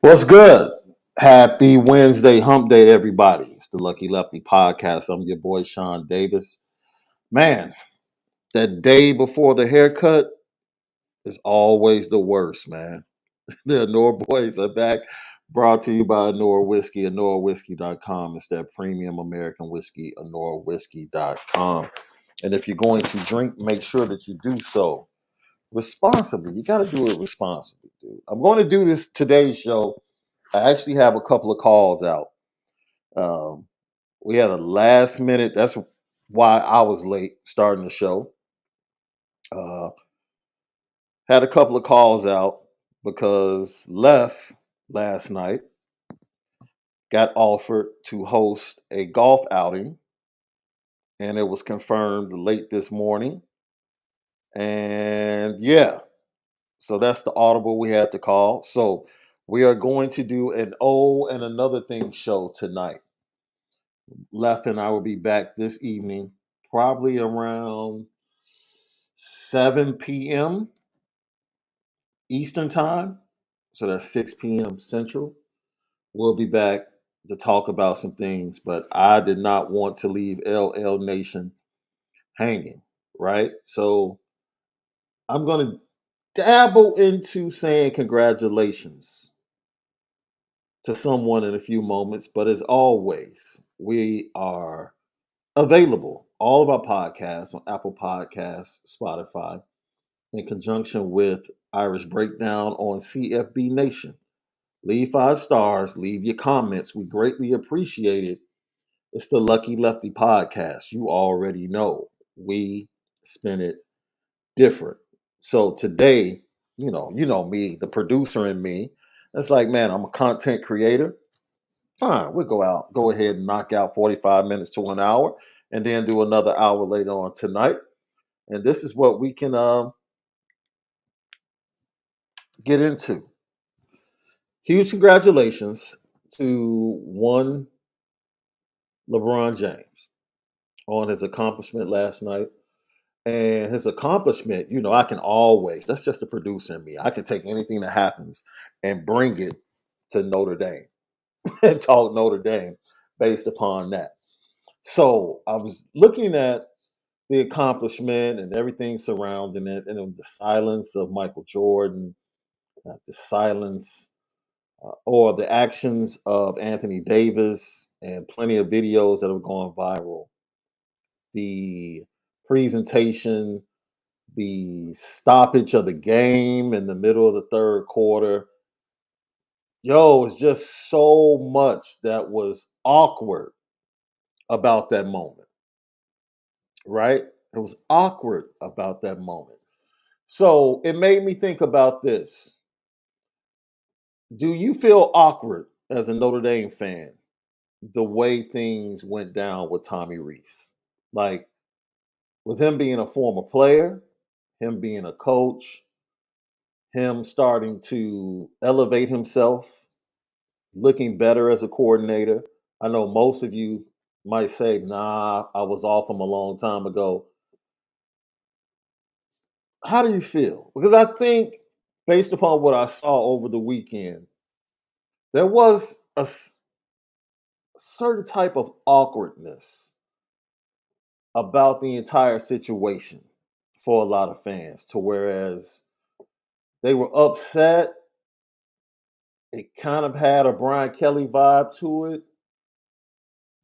What's good? Happy Wednesday, hump day, everybody. It's the Lucky Lefty podcast. I'm your boy, Shaun Davis. Man, that day before the haircut is always the worst, man. The Onora boys are back, brought to you by Onora Whiskey, OnoraWhiskey.com. It's that premium American whiskey, OnoraWhiskey.com. And if you're going to drink, make sure that you do so responsibly. You got to do it responsibly, dude. I'm going to do this today's show. I actually have a couple of calls out. Um, we had a last minute. That's why I was late starting the show. Uh, had a couple of calls out because Left last night got offered to host a golf outing, and it was confirmed late this morning. And yeah, so that's the audible we had to call. So we are going to do an O and another thing show tonight. Left and I will be back this evening, probably around 7 p.m. Eastern Time. So that's 6 p.m. Central. We'll be back to talk about some things, but I did not want to leave LL Nation hanging, right? So I'm going to dabble into saying congratulations to someone in a few moments, but as always, we are available, all of our podcasts on Apple Podcasts, Spotify, in conjunction with Irish Breakdown on CFB Nation. Leave 5 stars, leave your comments. We greatly appreciate it. It's the Lucky Lefty podcast. You already know we spin it different. So today, you know me, the producer in me. It's like, man, I'm a content creator. Fine, we'll go ahead and knock out 45 minutes to an hour, and then do another hour later on tonight. And this is what we can get into. Huge congratulations to one LeBron James on his accomplishment last night. And his accomplishment, I can always, that's just the producer in me. I can take anything that happens and bring it to Notre Dame and talk Notre Dame based upon that. So I was looking at the accomplishment and everything surrounding it, and the silence of Michael Jordan, the silence or the actions of Anthony Davis, and plenty of videos that have gone viral. The presentation, the stoppage of the game in the middle of the third quarter. Yo, it's just so much that was awkward about that moment, right? It was awkward about that moment. So it made me think about this. Do you feel awkward as a Notre Dame fan the way things went down with Tommy Rees? Like, with him being a former player, him being a coach, him starting to elevate himself, looking better as a coordinator. I know most of you might say, nah, I was off him a long time ago. How do you feel? Because I think, based upon what I saw over the weekend, there was a certain type of awkwardness about the entire situation for a lot of fans, to whereas they were upset. It kind of had a Brian Kelly vibe to it,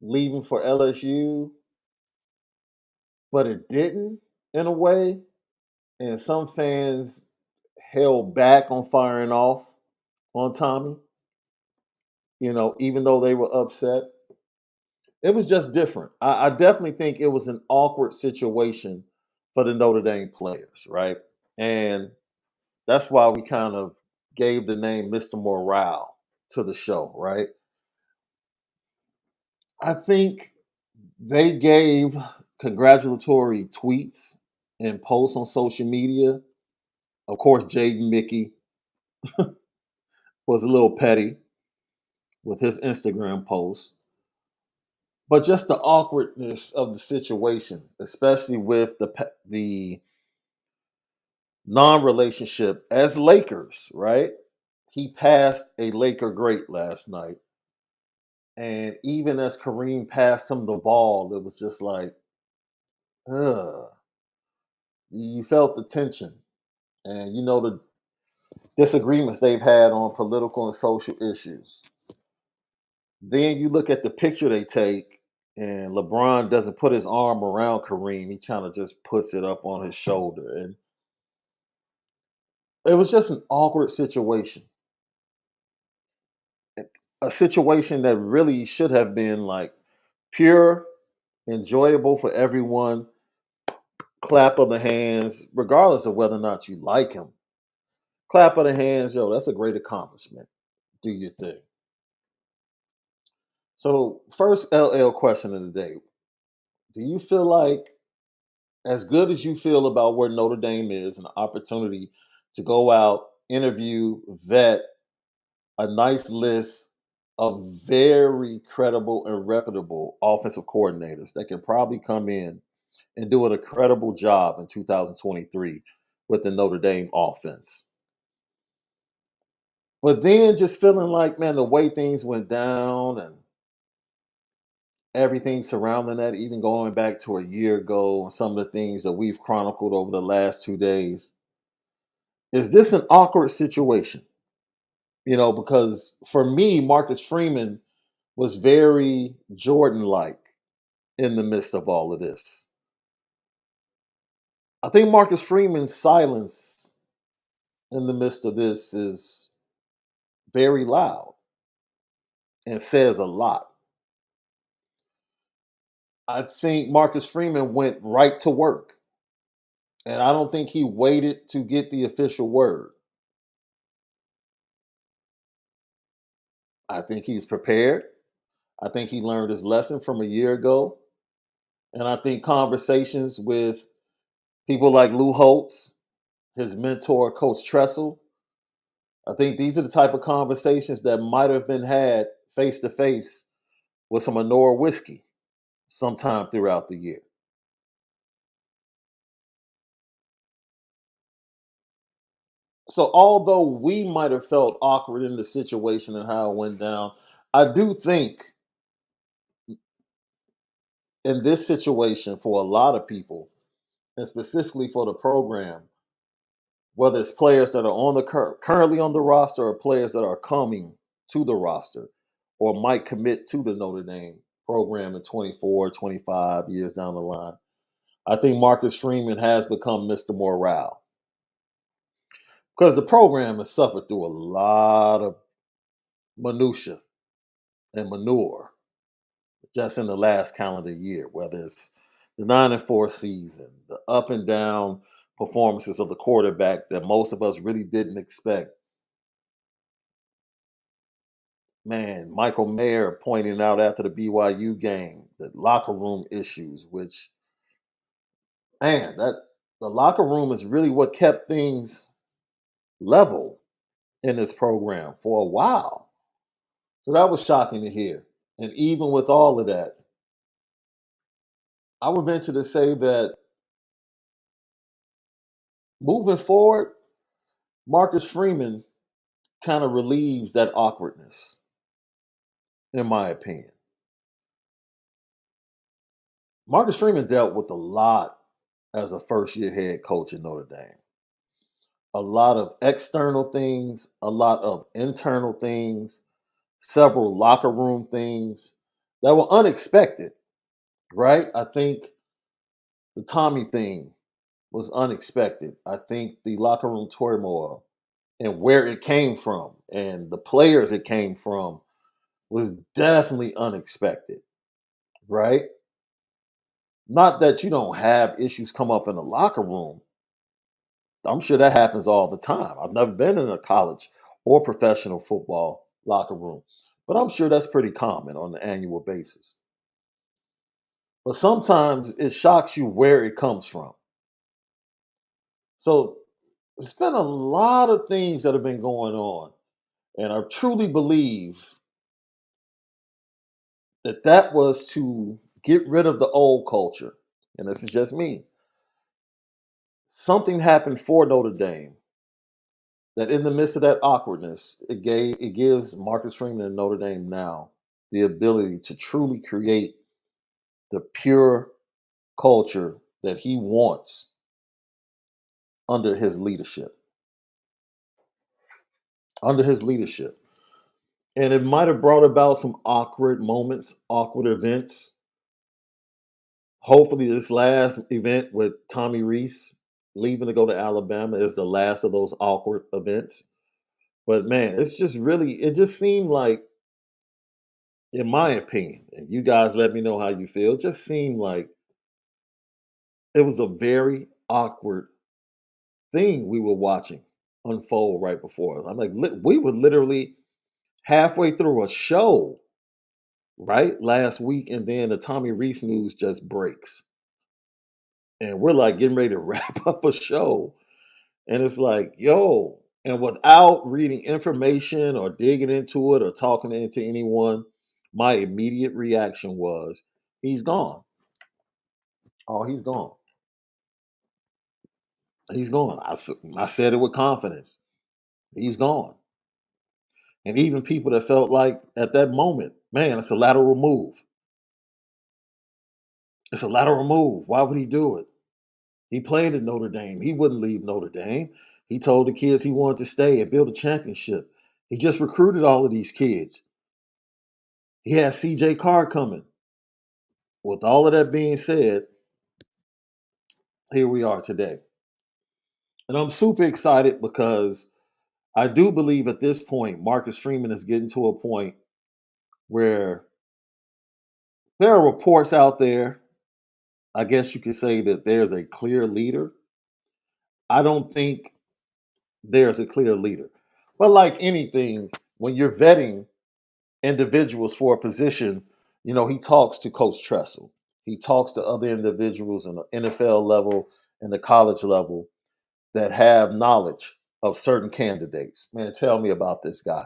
leaving for LSU, but it didn't in a way. And some fans held back on firing off on Tommy, even though they were upset. It was just different. I definitely think it was an awkward situation for the Notre Dame players, right? And that's why we kind of gave the name Mr. Morale to the show, right? I think they gave congratulatory tweets and posts on social media. Of course, Jaden Mickey was a little petty with his Instagram post, but just the awkwardness of the situation, especially with the non-relationship as Lakers, right? he passed a Laker great last night. And even as Kareem passed him the ball, it was just like, ugh. You felt the tension. And the disagreements they've had on political and social issues. Then you look at the picture they take, and LeBron doesn't put his arm around Kareem. He kind of just puts it up on his shoulder. And it was just an awkward situation. A situation that really should have been like pure, enjoyable for everyone, clap of the hands, regardless of whether or not you like him. Clap of the hands, yo, that's a great accomplishment. Do your thing. So, first LL question of the day. Do you feel like, as good as you feel about where Notre Dame is, an opportunity to go out, interview, vet a nice list of very credible and reputable offensive coordinators that can probably come in and do an incredible job in 2023 with the Notre Dame offense? But then just feeling like, man, the way things went down and everything surrounding that, even going back to a year ago and some of the things that we've chronicled over the last 2 days, is this an awkward situation? Because for me, Marcus Freeman was very Jordan like in the midst of all of this. I think Marcus Freeman's silence in the midst of this is very loud and says a lot. I think Marcus Freeman went right to work, and I don't think he waited to get the official word. I think he's prepared. I think he learned his lesson from a year ago. And I think conversations with people like Lou Holtz, his mentor, Coach Tressel, I think these are the type of conversations that might have been had face to face with some Onora whiskey sometime throughout the year. So, although we might have felt awkward in the situation and how it went down, I do think in this situation for a lot of people, and specifically for the program, whether it's players that are currently on the roster or players that are coming to the roster or might commit to the Notre Dame program in 24, 25 years down the line. I think Marcus Freeman has become Mr. Morale because the program has suffered through a lot of minutia and manure just in the last calendar year, whether it's the 9-4 season, the up and down performances of the quarterback that most of us really didn't expect. Man, Michael Mayer pointing out after the BYU game the locker room issues, which, man, that the locker room is really what kept things level in this program for a while. So that was shocking to hear. And even with all of that, I would venture to say that moving forward, Marcus Freeman kind of relieves that awkwardness, in my opinion. Marcus Freeman dealt with a lot as a first year head coach in Notre Dame. A lot of external things, a lot of internal things, several locker room things that were unexpected, right? I think the Tommy thing was unexpected. I think the locker room turmoil and where it came from and the players it came from was definitely unexpected, right? Not that you don't have issues come up in the locker room. I'm sure that happens all the time. I've never been in a college or professional football locker room, but I'm sure that's pretty common on an annual basis. But sometimes it shocks you where it comes from. So it's been a lot of things that have been going on. And I truly believe that that was to get rid of the old culture. And this is just me. Something happened for Notre Dame that in the midst of that awkwardness, it gives Marcus Freeman and Notre Dame now the ability to truly create the pure culture that he wants under his leadership. Under his leadership. And it might have brought about some awkward moments, awkward events. Hopefully, this last event with Tommy Reese leaving to go to Alabama is the last of those awkward events. But man, it's just really, it just seemed like, in my opinion, and you guys let me know how you feel, it just seemed like it was a very awkward thing we were watching unfold right before us. I'm like, we were literally halfway through a show, right, last week, and then the Tommy Reese news just breaks. And we're like getting ready to wrap up a show. And it's like, yo, and without reading information or digging into it or talking into anyone, my immediate reaction was, he's gone. Oh, he's gone. He's gone. I said it with confidence. He's gone. And even people that felt like at that moment, man, it's a lateral move. It's a lateral move. Why would he do it? He played at Notre Dame. He wouldn't leave Notre Dame. He told the kids he wanted to stay and build a championship. He just recruited all of these kids. He had CJ Carr coming. With all of that being said, here we are today. And I'm super excited because I do believe at this point, Marcus Freeman is getting to a point where there are reports out there. I guess you could say that there's a clear leader. I don't think there's a clear leader. But like anything, when you're vetting individuals for a position, he talks to Coach Tressel. He talks to other individuals in the NFL level and the college level that have knowledge of certain candidates. Man, tell me about this guy.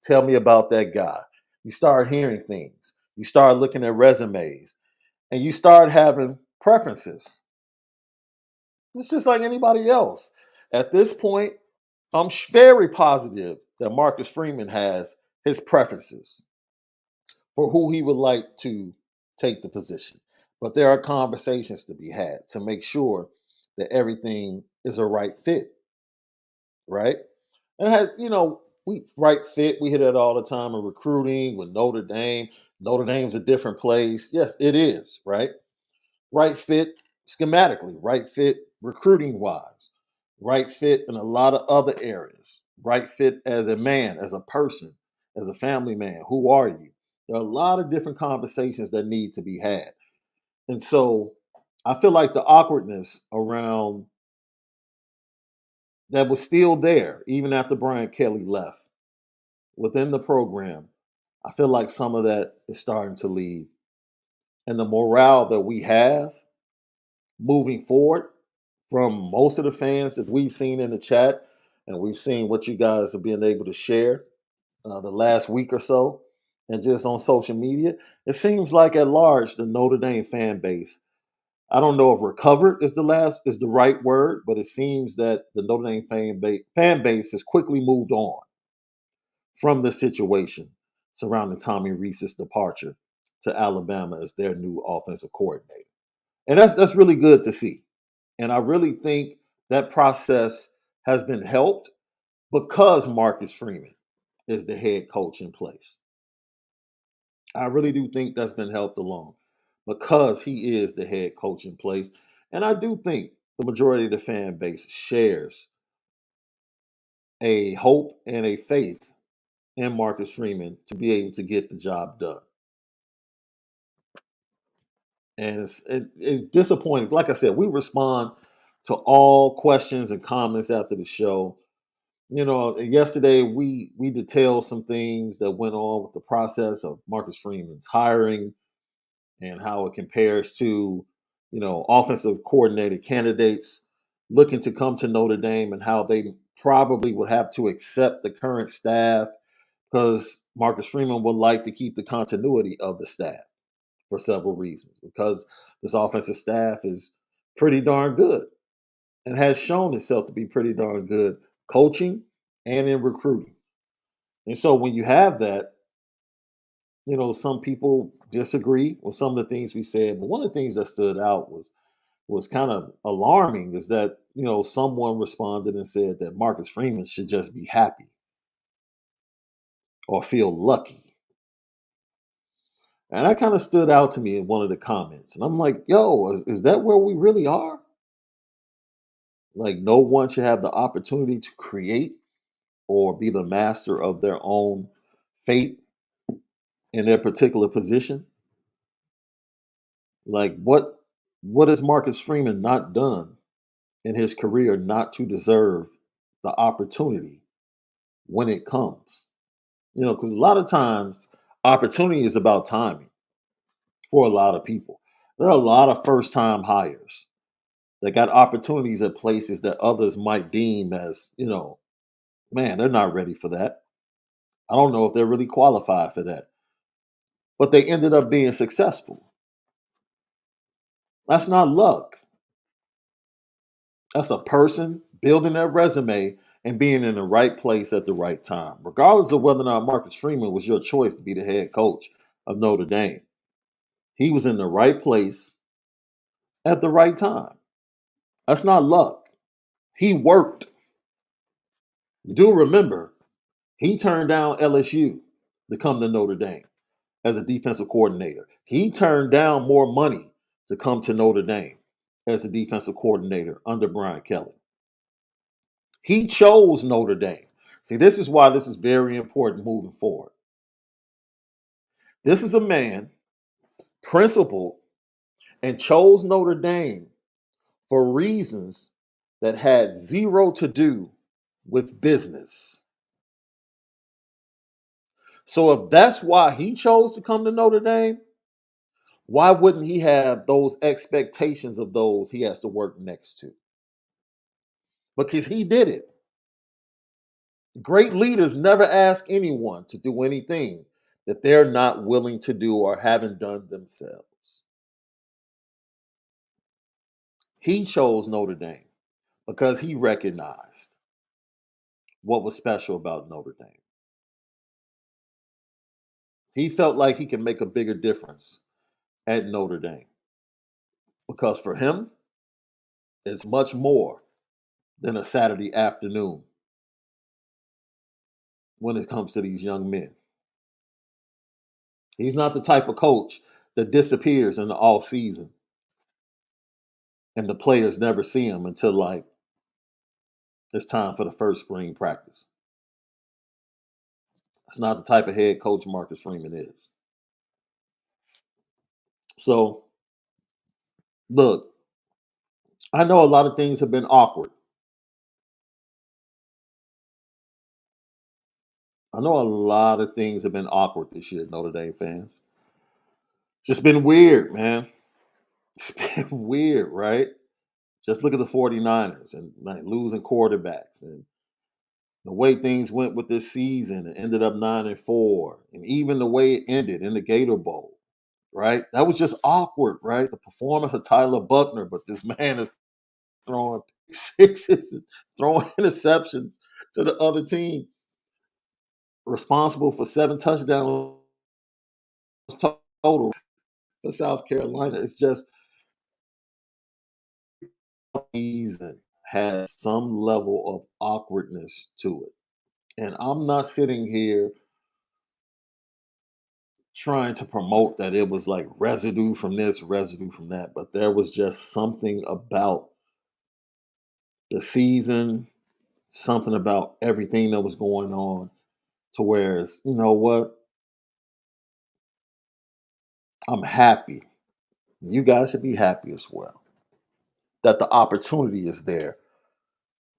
Tell me about that guy. You start hearing things. You start looking at resumes and you start having preferences. It's just like anybody else. At this point, I'm very positive that Marcus Freeman has his preferences for who he would like to take the position. But there are conversations to be had to make sure that everything is a right fit, right? And we right fit, we hit it all the time in recruiting with Notre Dame. Notre Dame's a different place. Yes, it is, right? Right fit schematically, right fit recruiting wise, right fit in a lot of other areas, right fit as a man, as a person, as a family man. Who are you? There are a lot of different conversations that need to be had. And so I feel like the awkwardness around that was still there, even after Brian Kelly left within the program, I feel like some of that is starting to leave. And the morale that we have moving forward from most of the fans that we've seen in the chat, and we've seen what you guys have been able to share the last week or so, and just on social media, it seems like at large the Notre Dame fan base. I don't know if recovered is the right word, but it seems that the Notre Dame fan base has quickly moved on from the situation surrounding Tommy Reese's departure to Alabama as their new offensive coordinator. And that's really good to see. And I really think that process has been helped because Marcus Freeman is the head coach in place. I really do think that's been helped along because he is the head coach in place. And I do think the majority of the fan base shares a hope and a faith in Marcus Freeman to be able to get the job done. And it's disappointing. Like I said, we respond to all questions and comments after the show. Yesterday we detailed some things that went on with the process of Marcus Freeman's hiring and how it compares to, offensive coordinator candidates looking to come to Notre Dame and how they probably would have to accept the current staff because Marcus Freeman would like to keep the continuity of the staff for several reasons. Because this offensive staff is pretty darn good and has shown itself to be pretty darn good coaching and in recruiting. And so when you have that, some people disagree with some of the things we said, but one of the things that stood out was kind of alarming is that, someone responded and said that Marcus Freeman should just be happy or feel lucky. And that kind of stood out to me in one of the comments. And I'm like, yo, is that where we really are? Like, no one should have the opportunity to create or be the master of their own fate in their particular position. Like, what has Marcus Freeman not done in his career not to deserve the opportunity when it comes? Because a lot of times opportunity is about timing for a lot of people. There are a lot of first time hires that got opportunities at places that others might deem as, man, they're not ready for that. I don't know if they're really qualified for that. But they ended up being successful. That's not luck. That's a person building their resume and being in the right place at the right time, regardless of whether or not Marcus Freeman was your choice to be the head coach of Notre Dame. He was in the right place at the right time. That's not luck. He worked. Do remember, he turned down LSU to come to Notre Dame as a defensive coordinator. He turned down more money to come to Notre Dame as a defensive coordinator under Brian Kelly. He chose Notre Dame. See, this is why this is very important moving forward. This is a man principled and chose Notre Dame for reasons that had zero to do with business. So if that's why he chose to come to Notre Dame, why wouldn't he have those expectations of those he has to work next to? Because he did it. Great leaders never ask anyone to do anything that they're not willing to do or haven't done themselves. He chose Notre Dame because he recognized what was special about Notre Dame. He felt like he could make a bigger difference at Notre Dame because for him, it's much more than a Saturday afternoon when it comes to these young men. He's not the type of coach that disappears in the off season and the players never see him until like it's time for the first spring practice. That's not the type of head coach Marcus Freeman is. So, look, I know a lot of things have been awkward. I know a lot of things have been awkward this year, Notre Dame fans. Just been weird, man. It's been weird, right? Just look at the 49ers and like losing quarterbacks and the way things went with this season and ended up 9-4, and even the way it ended in the Gator Bowl, right? That was just awkward, right? The performance of Tyler Buckner, but this man is throwing sixes and throwing interceptions to the other team, responsible for 7 touchdowns total for South Carolina. It's just season has some level of awkwardness to it. And I'm not sitting here trying to promote that it was like residue from this, residue from that, but there was just something about the season, something about everything that was going on to where it's, you know what? I'm happy. You guys should be happy as well that the opportunity is there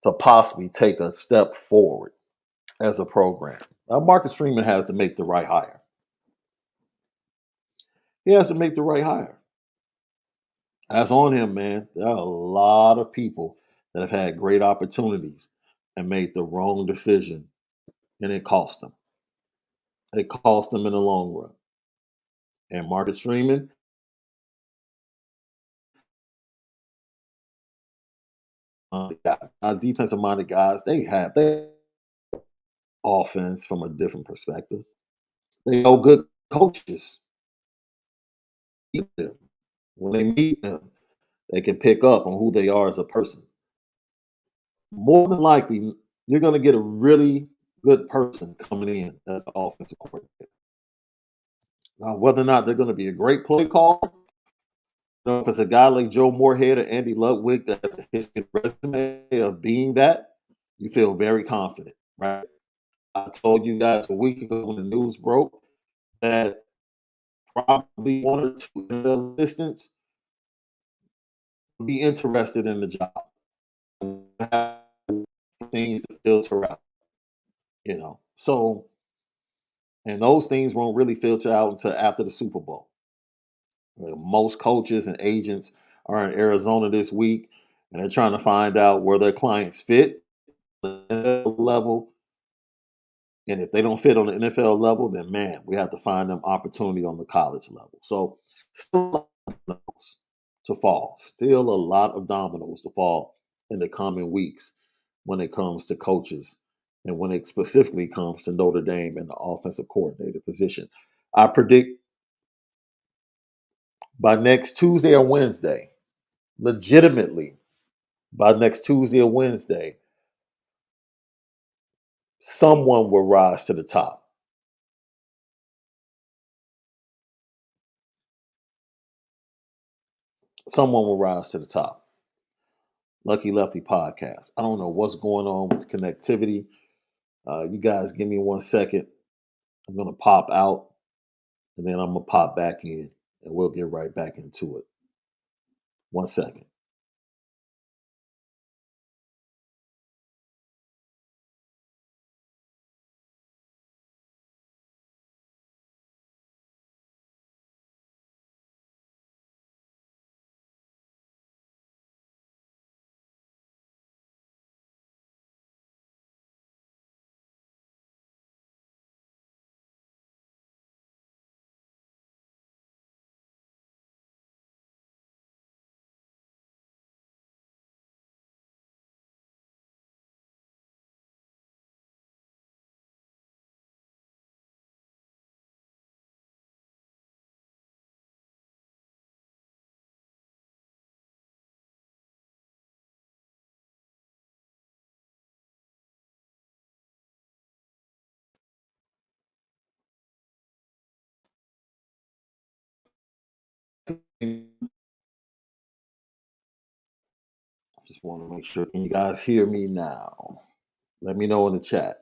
to possibly take a step forward as a program. Now, Marcus Freeman has to make the right hire. He has to make the right hire. That's on him, man. There are a lot of people that have had great opportunities and made the wrong decision, and it cost them. It cost them in the long run. And Marcus Freeman, defensive minded guys, they have they offense from a different perspective. They know good coaches meet them. When they meet them, they can pick up on who they are as a person. More than likely, you're going to get a really good person coming in as the offensive coordinator. Now, whether or not they're going to be a great play caller, if it's a guy like Joe Moorhead or Andy Ludwig that has a history resume of being that, you feel very confident, right? I told you guys a week ago when the news broke that probably one or two NFL assistants would be interested in the job. Have things to filter out, So, and those things won't really filter out until after the Super Bowl. Most coaches and agents are in Arizona this week, and they're trying to find out where their clients fit the level. And if they don't fit on the NFL level, then man, we have to find them opportunity on the college level. So still a lot of dominoes to fall. Still a lot of dominoes to fall in the coming weeks when it comes to coaches and when it specifically comes to Notre Dame and the offensive coordinator position. I predict by next Tuesday or Wednesday, legitimately by next Tuesday or Wednesday, someone will rise to the top. Someone will rise to the top. Lucky Lefty podcast. I don't know what's going on with the connectivity. You guys give me 1 second. I'm going to pop out and then I'm going to pop back in and we'll get right back into it. 1 second. Just want to make sure. Can you guys hear me now? Let me know in the chat.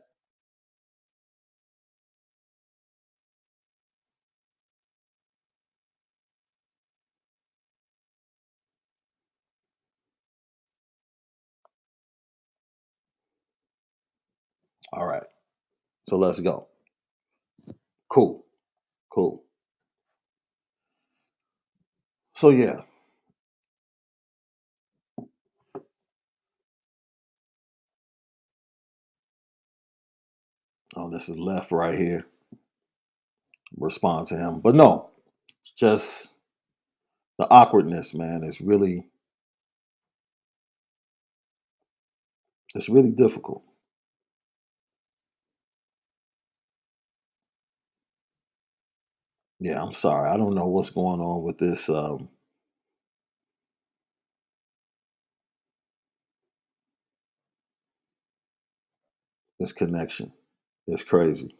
All right. So let's go. Cool. Cool. So yeah. Oh, this is left right here. Respond to him. But no, it's just the awkwardness, man. It's really difficult. Yeah, I'm sorry. I don't know what's going on with this connection. It's crazy.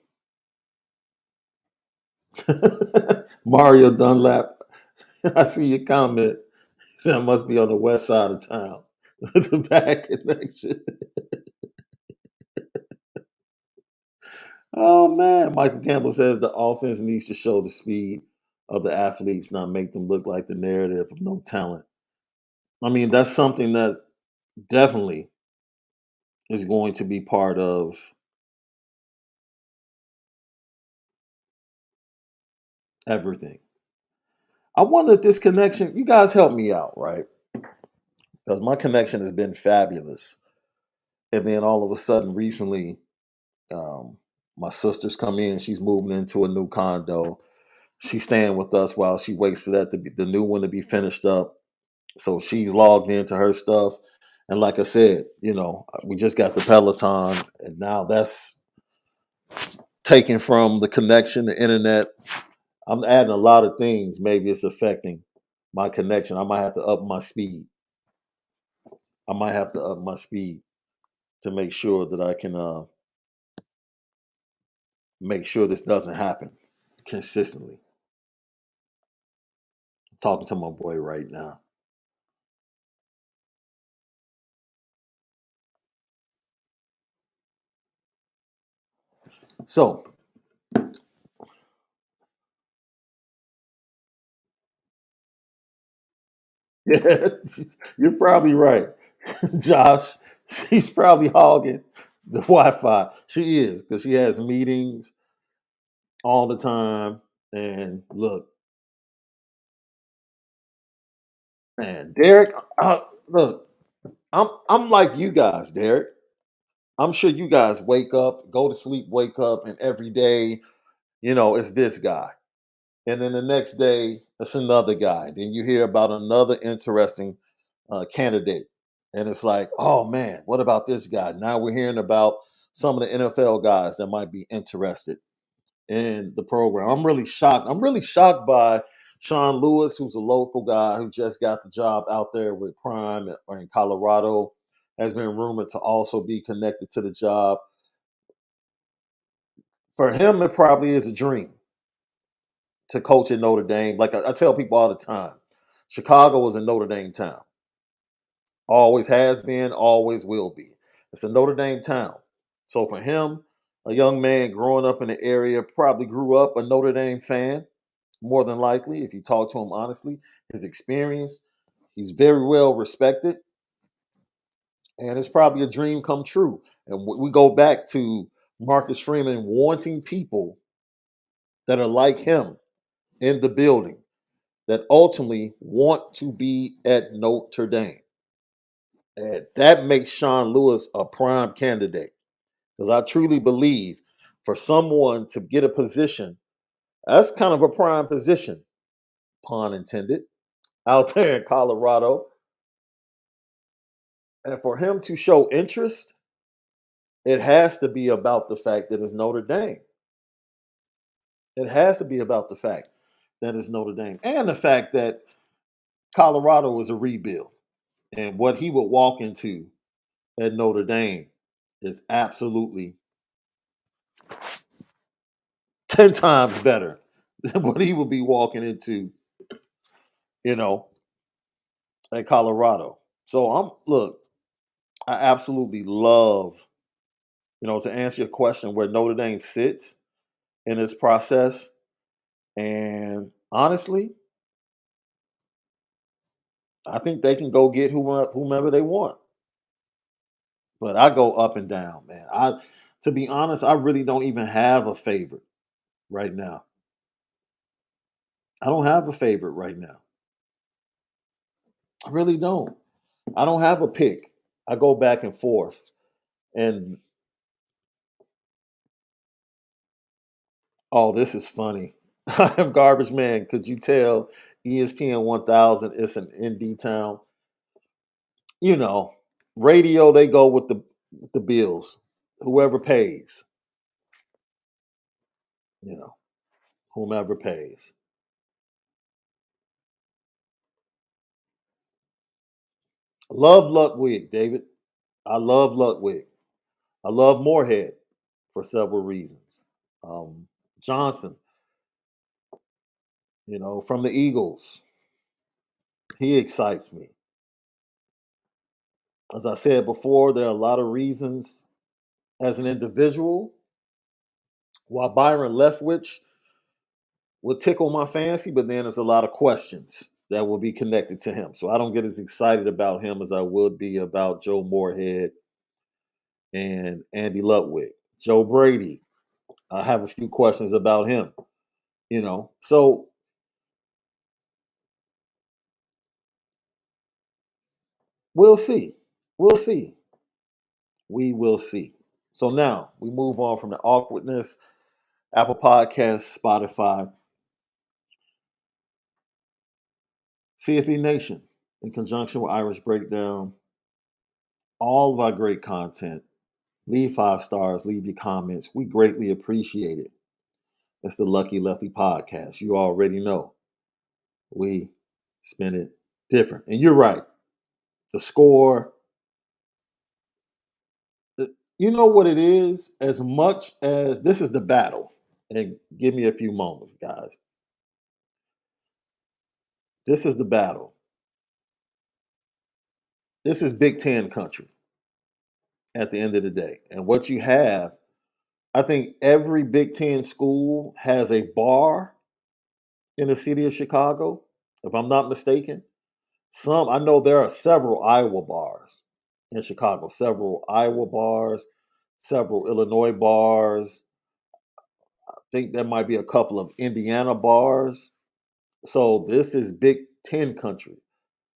Mario Dunlap, I see your comment. That must be on the west side of town. The bad connection. Oh man, Michael Campbell says the offense needs to show the speed of the athletes, not make them look like the narrative of no talent. I mean, that's something that definitely is going to be part of everything. I wonder if this connection, you guys help me out, right? Because my connection has been fabulous. And then all of a sudden, recently, um, my sister's come in. She's moving into a new condo. She's staying with us while she waits for that to be the new one to be finished up. So she's logged into her stuff. And like I said, we just got the Peloton, and now taken from the connection, the internet. I'm adding a lot of things. Maybe it's affecting my connection. I might have to up my speed. I might have to up my speed to make sure that I can make sure this doesn't happen consistently. I'm talking to my boy right now. So, yeah, you're probably right, Josh. She's probably hogging the Wi-Fi. She is because she has meetings all the time. And look, man, Derek, look, I'm like you guys, Derek. I'm sure you guys wake up, go to sleep, wake up, and every day, it's this guy. And then the next day, it's another guy. Then you hear about another interesting candidate. And it's like, oh man, what about this guy? Now we're hearing about some of the NFL guys that might be interested in the program. I'm really shocked. I'm really shocked by Shaun Lewis, who's a local guy who just got the job out there with Prime in Colorado, has been rumored to also be connected to the job. For him, it probably is a dream to coach at Notre Dame. Like I tell people all the time, Chicago is a Notre Dame town. Always has been, always will be. It's a Notre Dame town. So for him, a young man growing up in the area, probably grew up a Notre Dame fan, more than likely, if you talk to him honestly. His experience, he's very well respected, and it's probably a dream come true. And we go back to Marcus Freeman wanting people that are like him in the building that ultimately want to be at Notre Dame. And that makes Shaun Lewis a prime candidate because I truly believe for someone to get a position, that's kind of a prime position, pun intended, out there in Colorado. And for him to show interest, it has to be about the fact that it's Notre Dame. It has to be about the fact that it's Notre Dame and the fact that Colorado is a rebuild. And what he would walk into at Notre Dame is absolutely 10 times better than what he would be walking into, you know, at Colorado. So look, I absolutely love, to answer your question where Notre Dame sits in this process. And honestly, I think they can go get whomever they want. But I go up and down, man. To be honest, I really don't even have a favorite right now. I don't have a favorite right now. I really don't. I don't have a pick. I go back and forth. And oh, this is funny. I am garbage man. Could you tell ESPN 1000 is an indie town? You know, radio they go with the bills. Whoever pays, you know, whomever pays. Love Ludwig, David. I love Ludwig. I love Moorhead for several reasons. Um, Johnson, from the Eagles, he excites me. As I said before, there are a lot of reasons as an individual. While Byron Leftwich would tickle my fancy, but then there's a lot of questions that will be connected to him. So I don't get as excited about him as I would be about Joe Moorhead and Andy Ludwig. Joe Brady, I have a few questions about him. So we'll see. We'll see. We will see. So now we move on from the awkwardness, Apple Podcasts, Spotify, CFB Nation, in conjunction with Irish Breakdown, all of our great content Leave 5 stars, leave your comments. We greatly appreciate it. It's the Lucky Lefty podcast. You already know we spin it different. And you're right. The score, you know what it is? As much as this is the battle, and give me a few moments, guys. This is the battle. This is Big Ten country at the end of the day. And what you have, I think every Big Ten school has a bar in the city of Chicago, if I'm not mistaken. I know there are several Iowa bars in Chicago, several Iowa bars, several Illinois bars. I think there might be a couple of Indiana bars. So this is Big Ten country.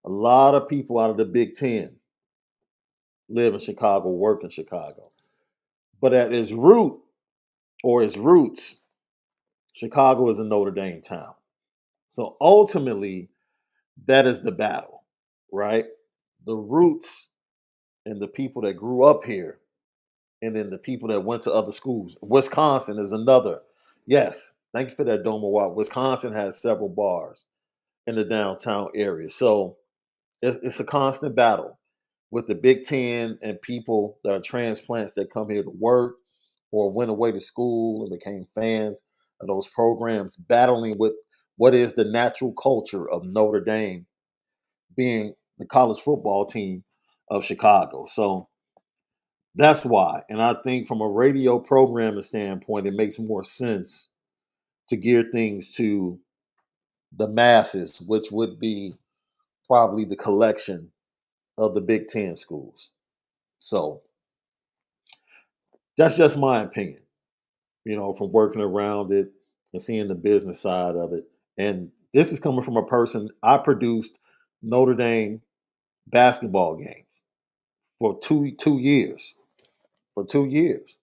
A lot of people out of the Big Ten live in Chicago, work in Chicago. But at its root or its roots, Chicago is a Notre Dame town. So ultimately, that is the battle, right? The roots and the people that grew up here, and then the people that went to other schools. Wisconsin is another. Yes, thank you for that, Doma Watt. Wisconsin has several bars in the downtown area. So it's a constant battle with the Big Ten and people that are transplants that come here to work or went away to school and became fans of those programs, battling with what is the natural culture of Notre Dame being the college football team of Chicago. So that's why. And I think from a radio programming standpoint, it makes more sense to gear things to the masses, which would be probably the collection of the Big Ten schools. So that's just my opinion, from working around it and seeing the business side of it. And this is coming from a person, I produced Notre Dame basketball games for two years. For 2 years,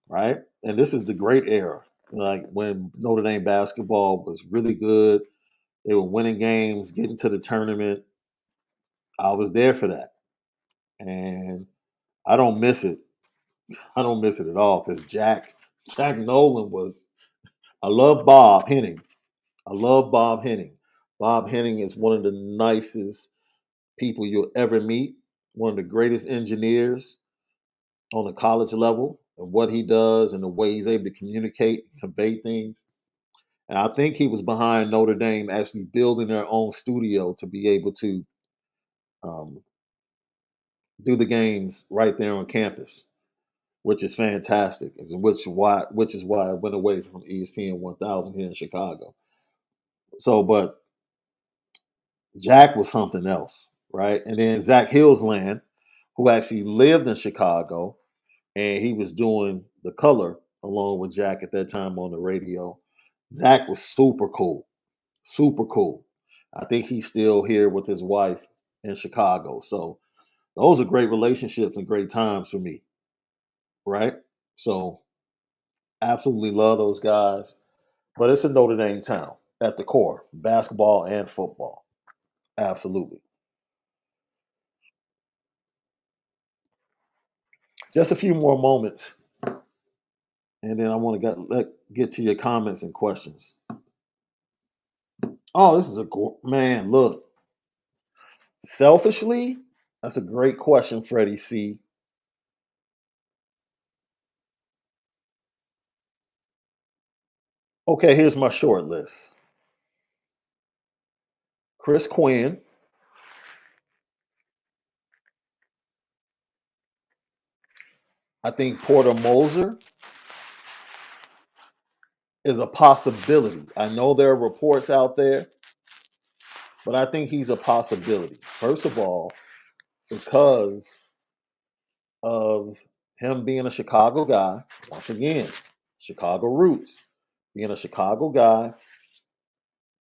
right? And this is the great era. Like when Notre Dame basketball was really good. They were winning games, getting to the tournament. I was there for that. And I don't miss it. I don't miss it at all because Jack Nolan was. I love Bob Henning. I love Bob Henning. Bob Henning is one of the nicest people you'll ever meet. One of the greatest engineers on the college level, and what he does and the way he's able to communicate and convey things. And I think he was behind Notre Dame actually building their own studio to be able to um, do the games right there on campus, which is fantastic. Which is why I went away from ESPN 1000 here in Chicago. So, but Jack was something else, right? And then Zach Hillsland, who actually lived in Chicago, and he was doing the color along with Jack at that time on the radio. Zach was super cool, super cool. I think he's still here with his wife in Chicago. So those are great relationships and great times for me, right? So absolutely love those guys. But it's a Notre Dame town at the core, basketball and football. Absolutely. Just a few more moments, and then I want to get to your comments and questions. Oh, this is man. Look, selfishly, that's a great question, Freddie C. Okay, here's my short list: Chris Quinn. I think Porter Moser is a possibility. I know there are reports out there, but I think he's a possibility. First of all, because of him being a Chicago guy, once again, Chicago roots, being a Chicago guy,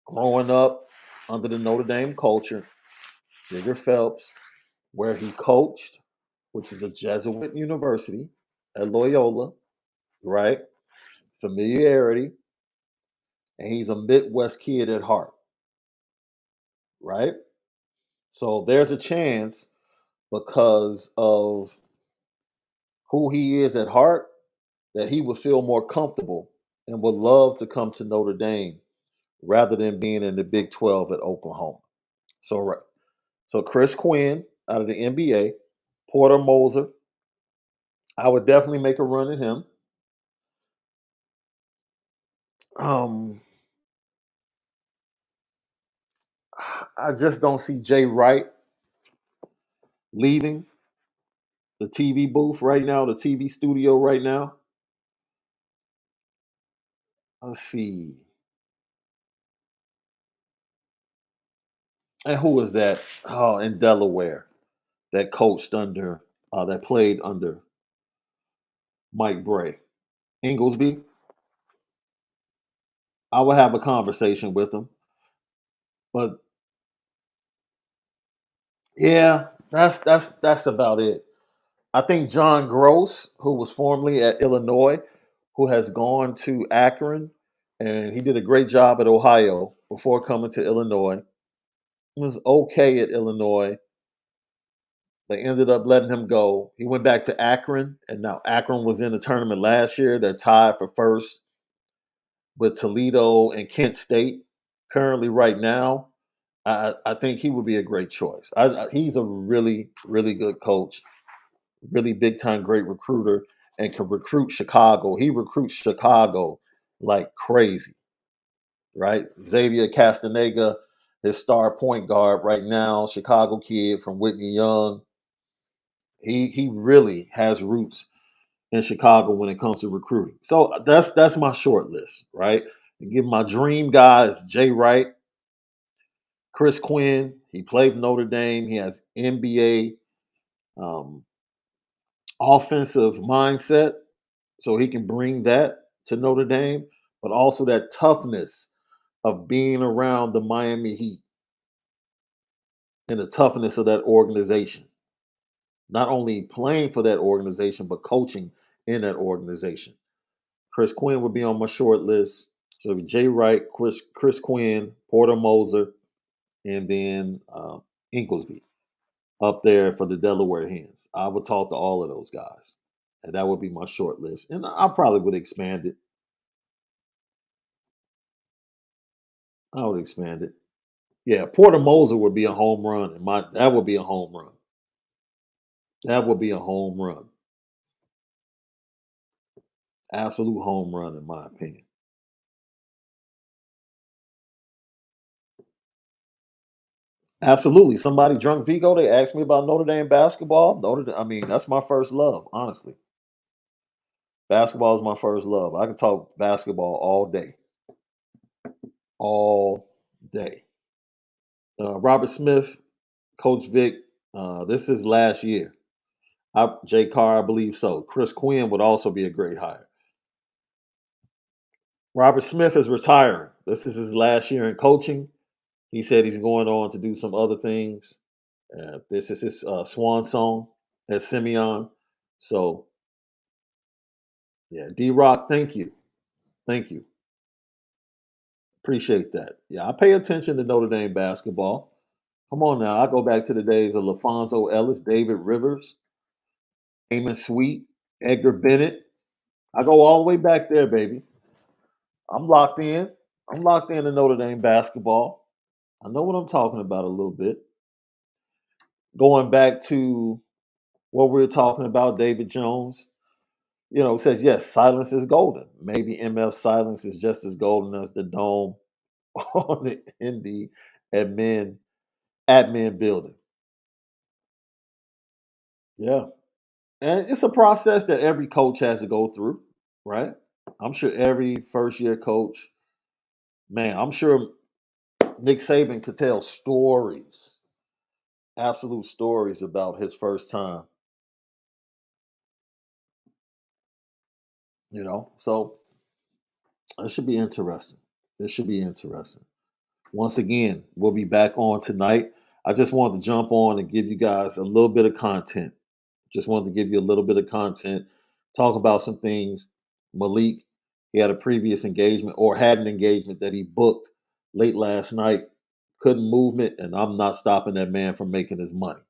growing up under the Notre Dame culture, Digger Phelps, where he coached, which is a Jesuit university at Loyola, right? Familiarity, and he's a Midwest kid at heart, right? So there's a chance because of who he is at heart, that he would feel more comfortable and would love to come to Notre Dame rather than being in the Big 12 at Oklahoma. So, right. So Chris Quinn out of the NBA, Porter Moser, I would definitely make a run at him. Um, I just don't see Jay Wright leaving the TV booth right now, the TV studio right now. Let's see. And who was that? Oh, in Delaware that coached under, that played under Mike Bray. Inglesby. I would have a conversation with him. But yeah, that's about it. I think John Gross, who was formerly at Illinois, who has gone to Akron, and he did a great job at Ohio before coming to Illinois. He was okay at Illinois. They ended up letting him go. He went back to Akron, and now Akron was in the tournament last year. They're tied for first with Toledo and Kent State. Currently, right now, I think he would be a great choice. He's a really, really good coach, really big time, great recruiter, and can recruit Chicago. He recruits Chicago like crazy, right? Xavier Castaneda, his star point guard right now, Chicago kid from Whitney Young. He really has roots in Chicago when it comes to recruiting. So that's my short list, right? And give my dream guy is Jay Wright, Chris Quinn. He played Notre Dame. He has NBA offensive mindset, so he can bring that to Notre Dame, but also that toughness of being around the Miami Heat and the toughness of that organization. Not only playing for that organization, but coaching in that organization. Chris Quinn would be on my short list. So it'd be Jay Wright, Chris Quinn, Porter Moser, and then Inglesby up there for the Delaware Hens. I would talk to all of those guys, and that would be my short list. And I probably would expand it. I would expand it. Yeah, Porter Moser would be a home run, and that would be a home run. That would be a home run. Absolute home run, in my opinion. Absolutely. Somebody drunk Vigo. They asked me about Notre Dame basketball. I mean, that's my first love. Honestly, basketball is my first love. I can talk basketball all day. Robert Smith, Coach Vic. This is last year. Jay Carr, I believe so. Chris Quinn would also be a great hire. Robert Smith is retiring. This is his last year in coaching. He said he's going on to do some other things. This is his swan song at Simeon. So, yeah, D Rock, thank you. Thank you. Appreciate that. Yeah, I pay attention to Notre Dame basketball. Come on now. I go back to the days of LaFonso Ellis, David Rivers, Damon Sweet, Edgar Bennett. I go all the way back there, baby. I'm locked in. I'm locked into Notre Dame basketball. I know what I'm talking about a little bit. Going back to what we were talking about, David Jones, says, yes, silence is golden. Maybe MF silence is just as golden as the dome on the Indy admin building. Yeah. And it's a process that every coach has to go through, right? I'm sure every first year coach, man, I'm sure Nick Saban could tell stories, absolute stories about his first time, So it should be interesting. It should be interesting. Once again, we'll be back on tonight. I just wanted to jump on and give you guys a little bit of content. Just wanted to give you a little bit of content, talk about some things. Malik, he had a previous engagement or had an engagement that he booked late last night. Couldn't move it, and I'm not stopping that man from making his money.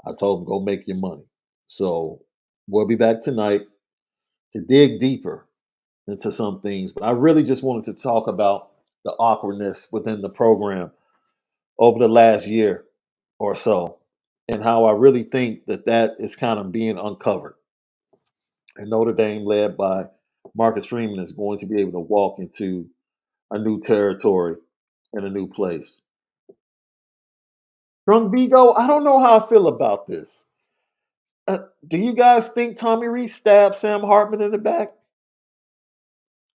I told him, go make your money. So We'll be back tonight to dig deeper into some things. But I really just wanted to talk about the awkwardness within the program over the last year or so, and how I really think that that is kind of being uncovered. And Notre Dame, led by Marcus Freeman, is going to be able to walk into a new territory and a new place. Drunk Vigo, I don't know how I feel about this. Do you guys think Tommy Reese stabbed Sam Hartman in the back?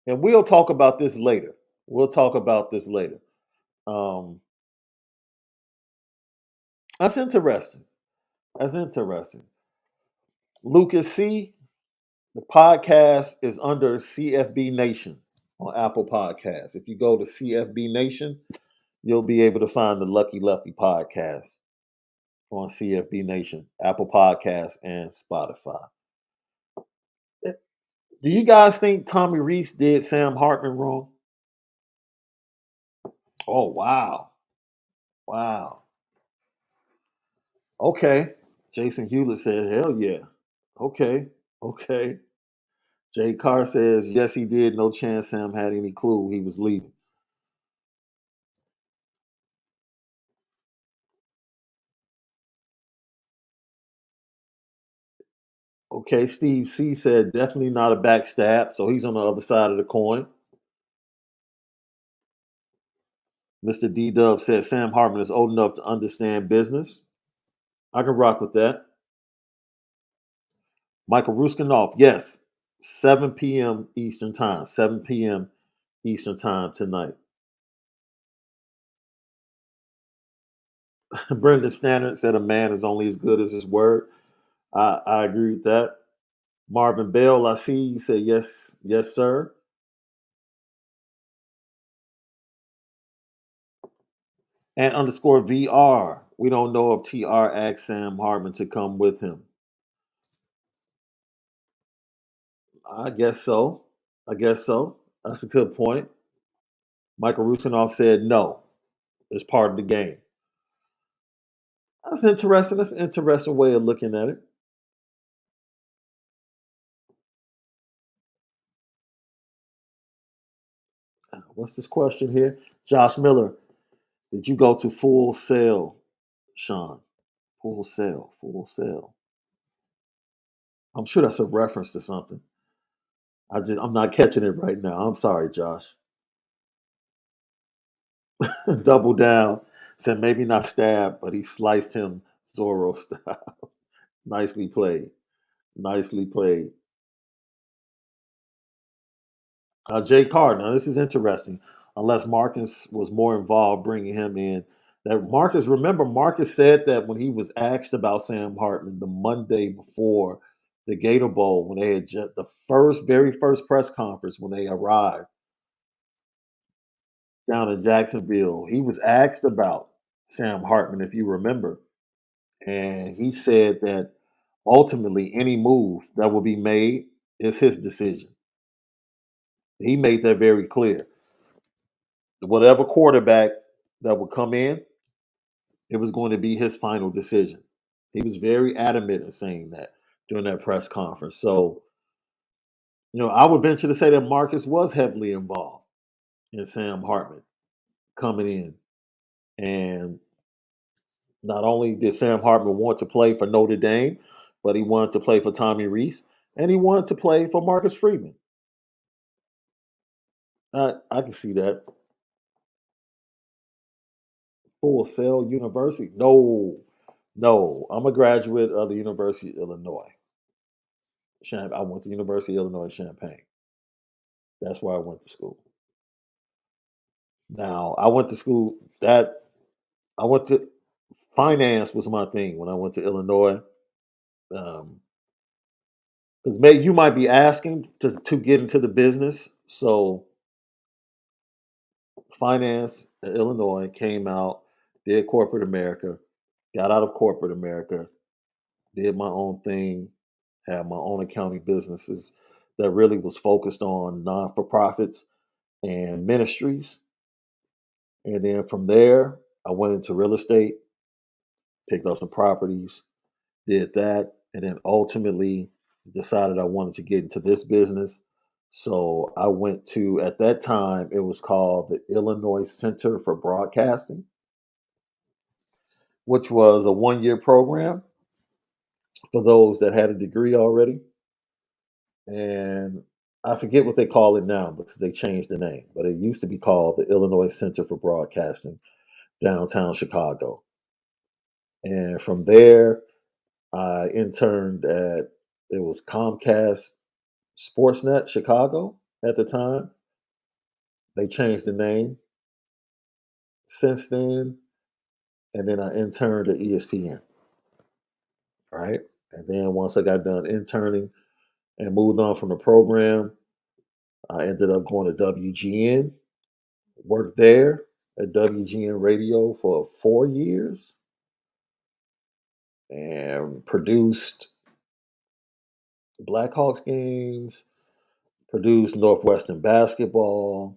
And we'll talk about this later. We'll talk about this later. Um, that's interesting. That's interesting. Lucas C, the podcast is under CFB Nation on Apple Podcasts. If you go to CFB Nation, you'll be able to find the Lucky Lefty podcast on CFB Nation, Apple Podcasts, and Spotify. Do you guys think Tommy Reese did Sam Hartman wrong? Oh, wow. Wow. Okay. Jason Hewlett said, hell yeah. Okay. Okay. Jay Carr says, yes, he did. No chance Sam had any clue he was leaving. Okay. Steve C said, definitely not a backstab. So he's on the other side of the coin. Mr. D Dub said, Sam Hartman is old enough to understand business. I can rock with that. Michael Ruskinoff, yes. 7 p.m. Eastern Time. 7 p.m. Eastern Time tonight. Brendan Stannard said a man is only as good as his word. I agree with that. Marvin Bell, I see you say yes, yes, sir. And underscore VR. We don't know if TR asked Sam Hartman to come with him. I guess so. I guess so. That's a good point. Michael Rusinoff said no. It's part of the game. That's interesting. That's an interesting way of looking at it. What's this question here? Josh Miller, did you go to Full Sail, Shaun? Full Sail, Full Sail. I'm sure that's a reference to something. I'm not catching it right now. I'm sorry, Josh. Double down. Said maybe not stab, but he sliced him Zorro style. Nicely played. Nicely played. Jay Carr. Now this is interesting. Unless Marcus was more involved bringing him in. That Marcus. Remember, Marcus said that when he was asked about Sam Hartman the Monday before the Gator Bowl, when they had just the very first press conference when they arrived down in Jacksonville, he was asked about Sam Hartman, if you remember, and he said that ultimately any move that will be made is his decision. He made that very clear. Whatever quarterback that would come in, it was going to be his final decision. He was very adamant in saying that during that press conference. So, I would venture to say that Marcus was heavily involved in Sam Hartman coming in. And not only did Sam Hartman want to play for Notre Dame, but he wanted to play for Tommy Reese and he wanted to play for Marcus Freeman. I can see that. Full Sail University? No, no. I'm a graduate of the University of Illinois. I went to University of Illinois Champaign. That's where I went to school. Now I went to school that I went to finance was my thing when I went to Illinois. Because maybe you might be asking to get into the business. So finance at Illinois came out, did corporate America, got out of corporate America, did my own thing, had my own accounting businesses that really was focused on non for profits and ministries. And then from there, I went into real estate, picked up some properties, did that, and then ultimately Decided I wanted to get into this business. So I went to, at that time, it was called the Illinois Center for Broadcasting, which was a 1 year program for those that had a degree already. And I forget what they call it now because they changed the name, but it used to be called the Illinois Center for Broadcasting, downtown Chicago. And from there, I interned at, it was Comcast Sportsnet Chicago at the time. They changed the name since then. And then I interned at ESPN, right? And then once I got done interning and moved on from the program, I ended up going to WGN, worked there at WGN Radio for 4 years and produced Blackhawks games, produced Northwestern basketball.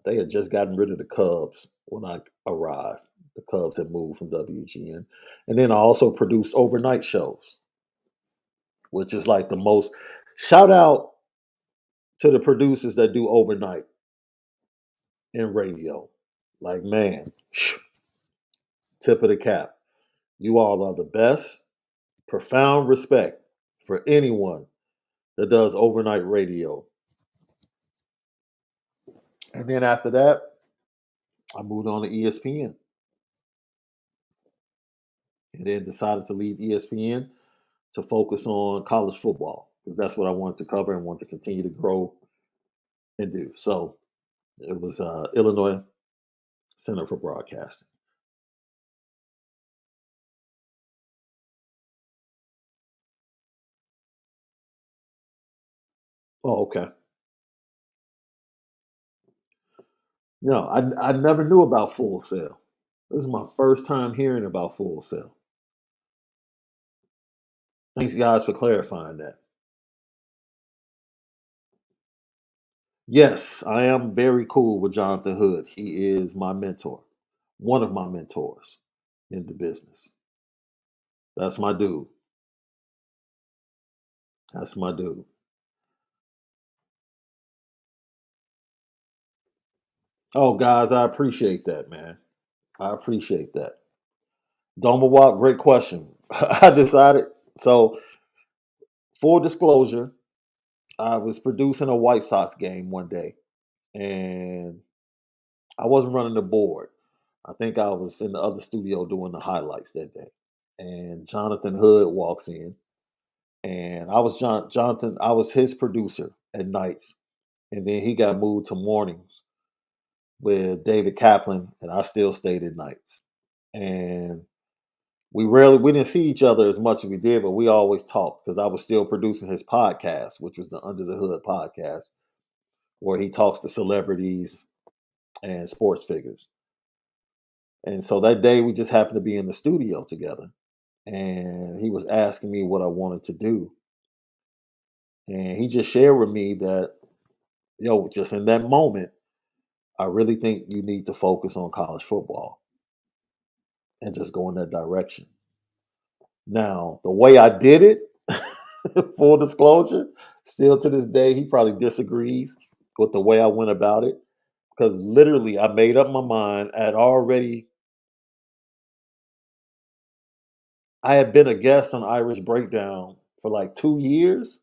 They had just gotten rid of the Cubs when I arrived. The Cubs had moved from WGN. And then I also produced overnight shows, which is like the most shout out to the producers that do overnight in radio. Like, man, tip of the cap. You all are the best. Profound respect for anyone that does overnight radio. And then after that, I moved on to ESPN and then decided to leave ESPN to focus on college football because that's what I wanted to cover and wanted to continue to grow and do. So it was Illinois Center for Broadcasting. Oh, okay. No, I never knew about Full Sail. This is my first time hearing about Full Sail. Thanks, guys, for clarifying that. Yes, I am very cool with Jonathan Hood. He is my mentor, one of my mentors in the business. That's my dude. That's my dude. Oh, guys, I appreciate that, man. I appreciate that. Doma Walk, great question. I decided, so full disclosure, I was producing a White Sox game one day and I wasn't running the board. I think I was in the other studio doing the highlights that day. And Jonathan Hood walks in and I was Jonathan, I was his producer at nights. And then he got moved to mornings with David Kaplan, and I still stayed at nights. And we didn't see each other as much as we did, but we always talked because I was still producing his podcast, which was the Under the Hood podcast, where he talks to celebrities and sports figures. And so that day we just happened to be in the studio together. And he was asking me what I wanted to do. And he just shared with me that, yo, just in that moment, I really think you need to focus on college football and just go in that direction. Now, the way I did it, full disclosure, still to this day, he probably disagrees with the way I went about it because literally I made up my mind. I had been a guest on Irish Breakdown for like 2 years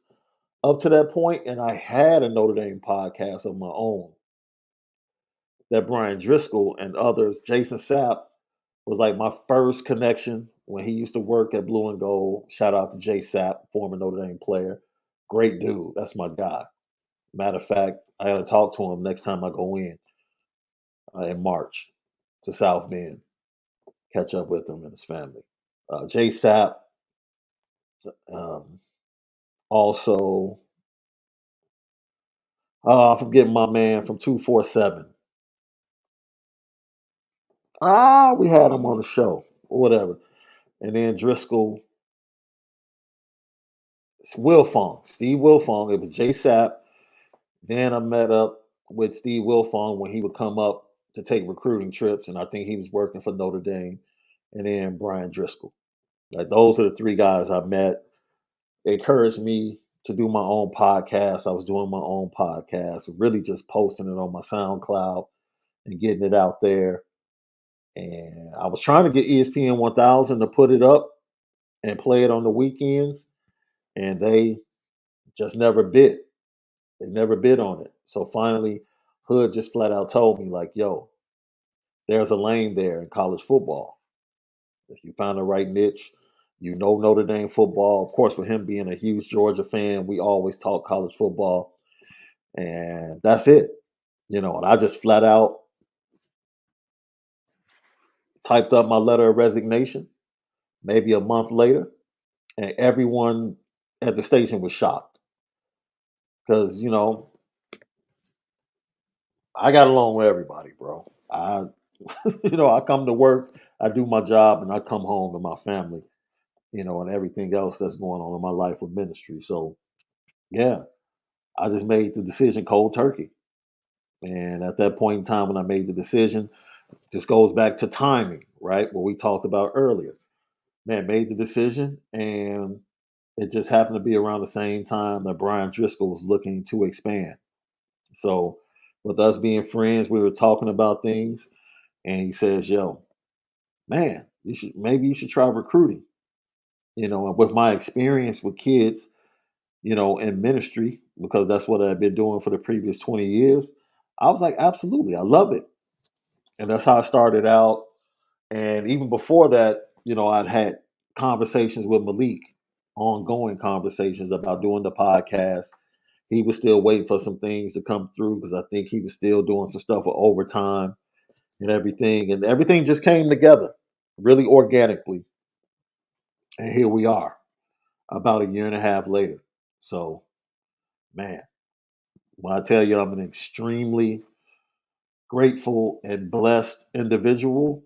up to that point, and I had a Notre Dame podcast of my own that Brian Driscoll and others, Jason Sapp, was like my first connection when he used to work at Blue and Gold. Shout out to Jay Sapp, former Notre Dame player. Great dude. That's my guy. Matter of fact, I got to talk to him next time I go in March to South Bend, catch up with him and his family. Jay Sapp, um, also, I'm forgetting my man from 247. We had him on the show, or whatever. And then Driscoll, it's Wilfong, Steve Wilfong. It was Jay Sapp. Then I met up with Steve Wilfong when he would come up to take recruiting trips, and I think he was working for Notre Dame. And then Brian Driscoll. Like those are the three guys I met. encouraged me to do my own podcast. I was doing my own podcast, really just posting it on my SoundCloud and getting it out there. And I was trying to get ESPN 1000 to put it up and play it on the weekends, and they just never bid. They never bid on it. So finally, Hood just flat out told me, like, yo, there's a lane there in college football. If you find the right niche, you know Notre Dame football. Of course, with him being a huge Georgia fan, we always talk college football. And that's it. And I just flat out typed up my letter of resignation maybe a month later, and everyone at the station was shocked because, I got along with everybody, bro. I come to work, I do my job, and I come home to my family, and everything else that's going on in my life with ministry. So, yeah, I just made the decision cold turkey. And at that point in time, when I made the decision, this goes back to timing, right? What we talked about earlier. Man, made the decision, and it just happened to be around the same time that Brian Driscoll was looking to expand. So, with us being friends, we were talking about things, and he says, "Yo, man, you should try recruiting." And with my experience with kids, in ministry, because that's what I've been doing for the previous 20 years, I was like, absolutely, I love it. And that's how I started out. And even before that, I'd had conversations with Malik, ongoing conversations about doing the podcast. He was still waiting for some things to come through because I think he was still doing some stuff with overtime and everything. And everything just came together really organically. And here we are about a year and a half later. So, man, when I tell you I'm an extremely grateful and blessed individual,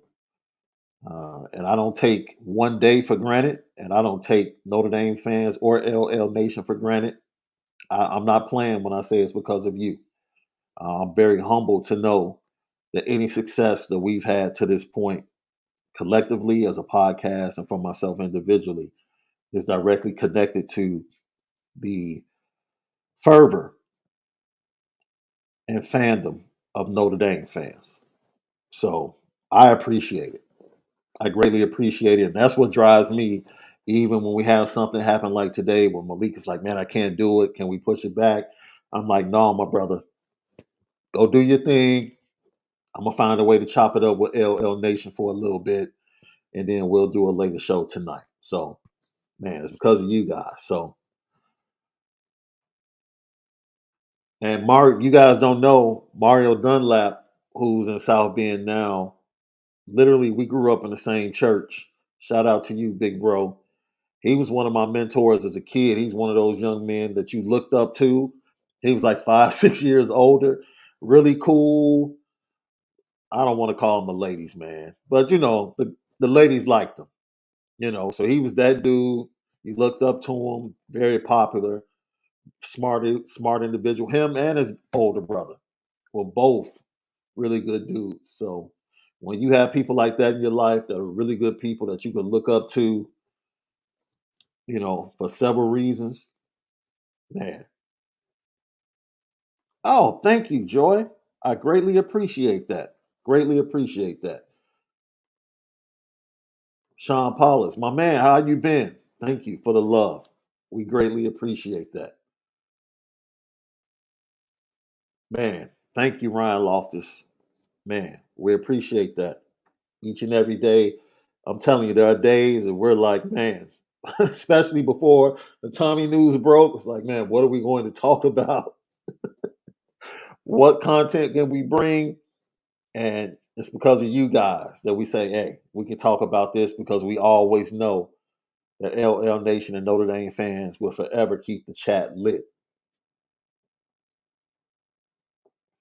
and I don't take one day for granted, and I don't take Notre Dame fans or LL Nation for granted. I'm not playing when I say it's because of you. I'm very humbled to know that any success that we've had to this point, collectively as a podcast and for myself individually, is directly connected to the fervor and fandom of Notre Dame fans. So I appreciate it. I greatly appreciate it. And that's what drives me, even when we have something happen like today where Malik is like, man, I can't do it. Can we push it back? I'm like, no, my brother, go do your thing. I'm going to find a way to chop it up with LL Nation for a little bit, and then we'll do a later show tonight. So, man, it's because of you guys. So, and Mark, you guys don't know Mario Dunlap, who's in South Bend now. Literally, we grew up in the same church. Shout out to you, big bro. He was one of my mentors as a kid. He's one of those young men that you looked up to. He was like 5, 6 years older. Really cool. I don't want to call him a ladies' man, but the ladies liked him. So he was that dude. You looked up to him. Very popular, smart individual. Him and his older brother were both really good dudes. So when you have people like that in your life that are really good people that you can look up to, for several reasons, man. Oh, thank you, Joy. I greatly appreciate that. Greatly appreciate that. Sean Paulus, my man, how you been? Thank you for the love. We greatly appreciate that. Man, thank you, Ryan Loftus. Man, we appreciate that each and every day. I'm telling you, there are days that we're like, man, especially before the Tommy news broke, it's like, man, what are we going to talk about? What content can we bring? And it's because of you guys that we say, hey, we can talk about this because we always know that LL Nation and Notre Dame fans will forever keep the chat lit.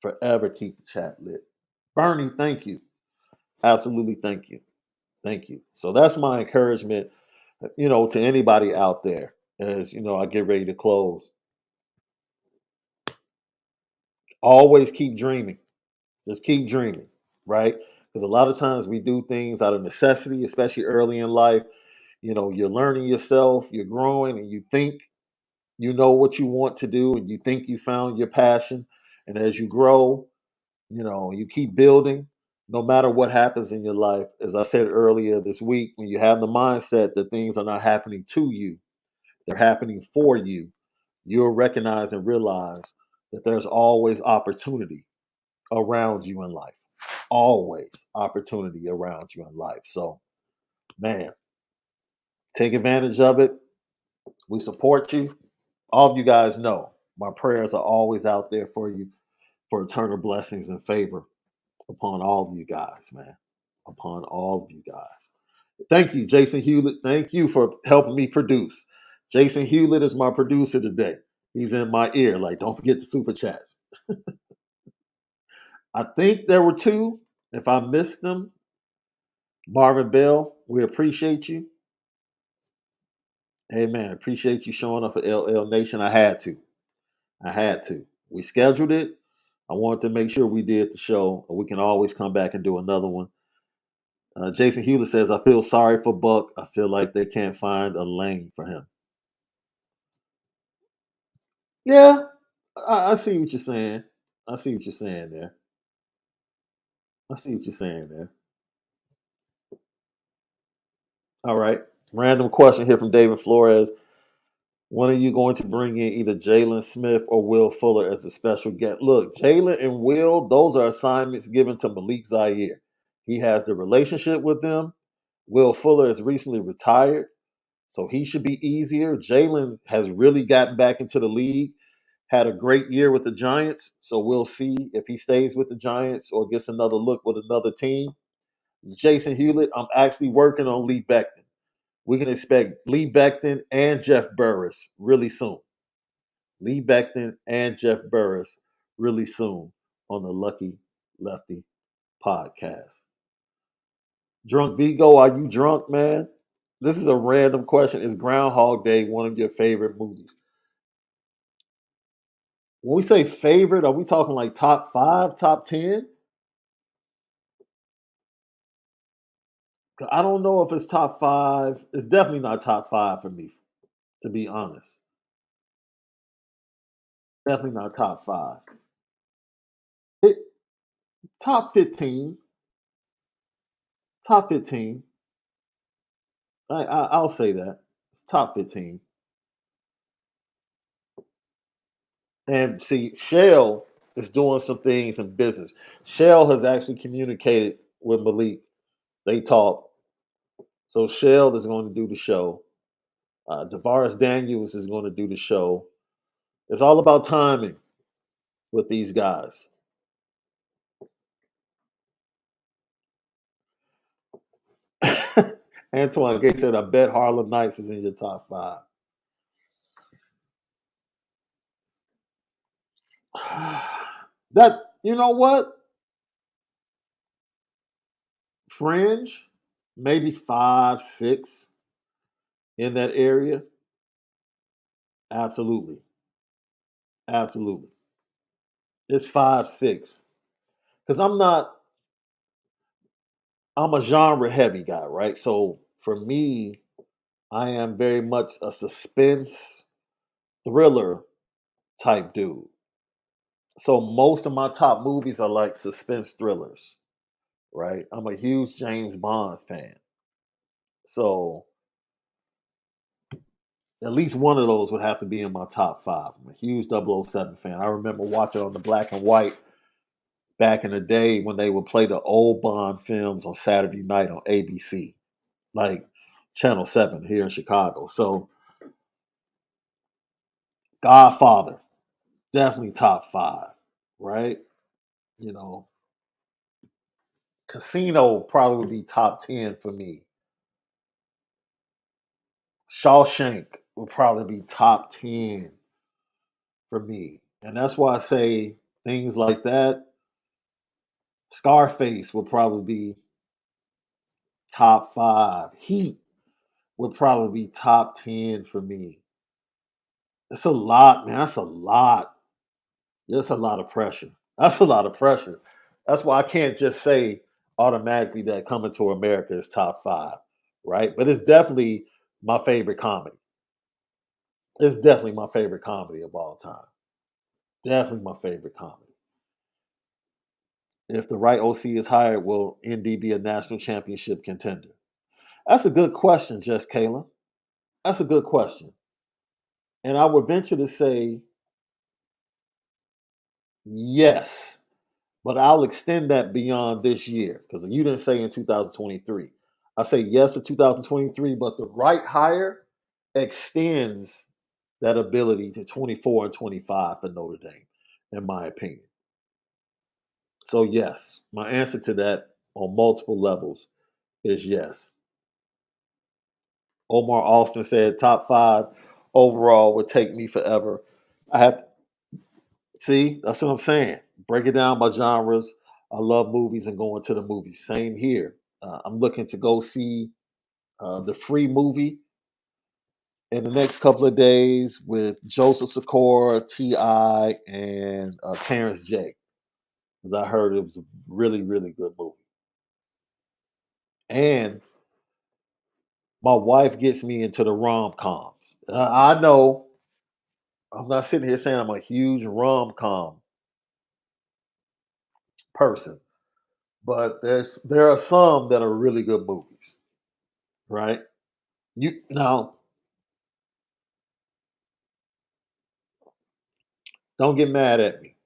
Forever keep the chat lit. Bernie, thank you. Absolutely thank you. Thank you. So that's my encouragement, to anybody out there as, I get ready to close. Always keep dreaming. Just keep dreaming, right? Because a lot of times we do things out of necessity, especially early in life. You're learning yourself, you're growing, and you think you know what you want to do, and you think you found your passion. And as you grow, you keep building no matter what happens in your life. As I said earlier this week, when you have the mindset that things are not happening to you, they're happening for you, you'll recognize and realize that there's always opportunity around you in life. Always opportunity around you in life. So, man, take advantage of it. We support you. All of you guys know my prayers are always out there for you for eternal blessings and favor upon all of you guys, man. Upon all of you guys. Thank you, Jason Hewlett. Thank you for helping me produce. Jason Hewlett is my producer today. He's in my ear. Like, don't forget the super chats. I think there were two. If I missed them, Marvin Bell, we appreciate you. Amen. Appreciate you showing up for LL Nation. I had to. I had to. We scheduled it. I wanted to make sure we did the show. We can always come back and do another one. Jason Hewlett says, I feel sorry for Buck. I feel like they can't find a lane for him. Yeah, I see what you're saying. I see what you're saying there. I see what you're saying there. All right. Random question here from David Flores. When are you going to bring in either Jalen Smith or Will Fuller as a special guest? Look, Jalen and Will, those are assignments given to Malik Zaire. He has the relationship with them. Will Fuller has recently retired, so he should be easier. Jalen has really gotten back into the league, had a great year with the Giants, so we'll see if he stays with the Giants or gets another look with another team. Jason Hewlett, I'm actually working on Lee Becton. We can expect Lee Becton and Jeff Burris really soon. Lee Becton and Jeff Burris really soon on the Lucky Lefty podcast. Drunk Vigo, are you drunk, man? This is a random question. Is Groundhog Day one of your favorite movies? When we say favorite, are we talking like top five, top 10? I don't know if it's top five. It's definitely not top five for me, to be honest. Definitely not top five. It, top 15. Top 15. I'll say that. It's top 15. And see, Shell is doing some things in business. Shell has actually communicated with Malik. They talk. So Shell is going to do the show. Tavares Daniels is going to do the show. It's all about timing with these guys. Antoine Gates said, I bet Harlem Nights is in your top five. That, you know what? Fringe, maybe five, six in that area. Absolutely. Absolutely. It's five, six. Because I'm a genre heavy guy, right? So for me, I am very much a suspense thriller type dude. So most of my top movies are like suspense thrillers, right? I'm a huge James Bond fan. So at least one of those would have to be in my top five. I'm a huge 007 fan. I remember watching on the black and white back in the day when they would play the old Bond films on Saturday night on ABC, like Channel 7 here in Chicago. So Godfather, definitely top five, right? You know, Casino probably would be top 10 for me. Shawshank would probably be top 10 for me. And that's why I say things like that. Scarface would probably be top five. Heat would probably be top 10 for me. That's a lot, man. That's a lot. That's a lot of pressure. That's a lot of pressure. That's why I can't just say automatically that Coming to America is top five, right? But it's definitely my favorite comedy. It's definitely my favorite comedy of all time. Definitely my favorite comedy. If the right OC is hired, will ND be a national championship contender? That's a good question, Just Kayla. That's a good question. And I would venture to say yes, but I'll extend that beyond this year because you didn't say in 2023. I say yes to 2023, but the right hire extends that ability to 24 and 25 for Notre Dame, in my opinion. So, yes, my answer to that on multiple levels is yes. Omar Austin said top five overall would take me forever. I have see, that's what I'm saying. Break it down by genres. I love movies and going to the movies. Same here. I'm looking to go see the Free movie in the next couple of days with Joseph Sikora, T.I., and Terrence J. Because I heard it was a really, really good movie. And my wife gets me into the rom coms. I know I'm not sitting here saying I'm a huge rom com person, but there are some that are really good movies, right? You now don't get mad at me.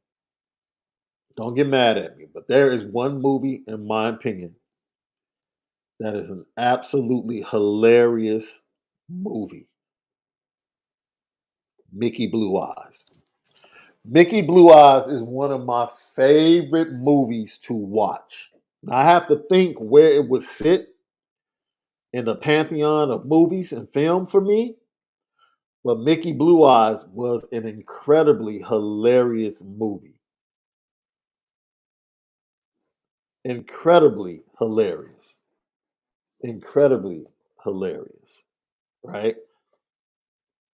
Don't get mad at me. But there is one movie, in my opinion, that is an absolutely hilarious movie. Mickey Blue Eyes. Mickey Blue Eyes is one of my favorite movies to watch. I have to think where it would sit in the pantheon of movies and film for me, but Mickey Blue Eyes was an incredibly hilarious movie. Incredibly hilarious. Incredibly hilarious. Right?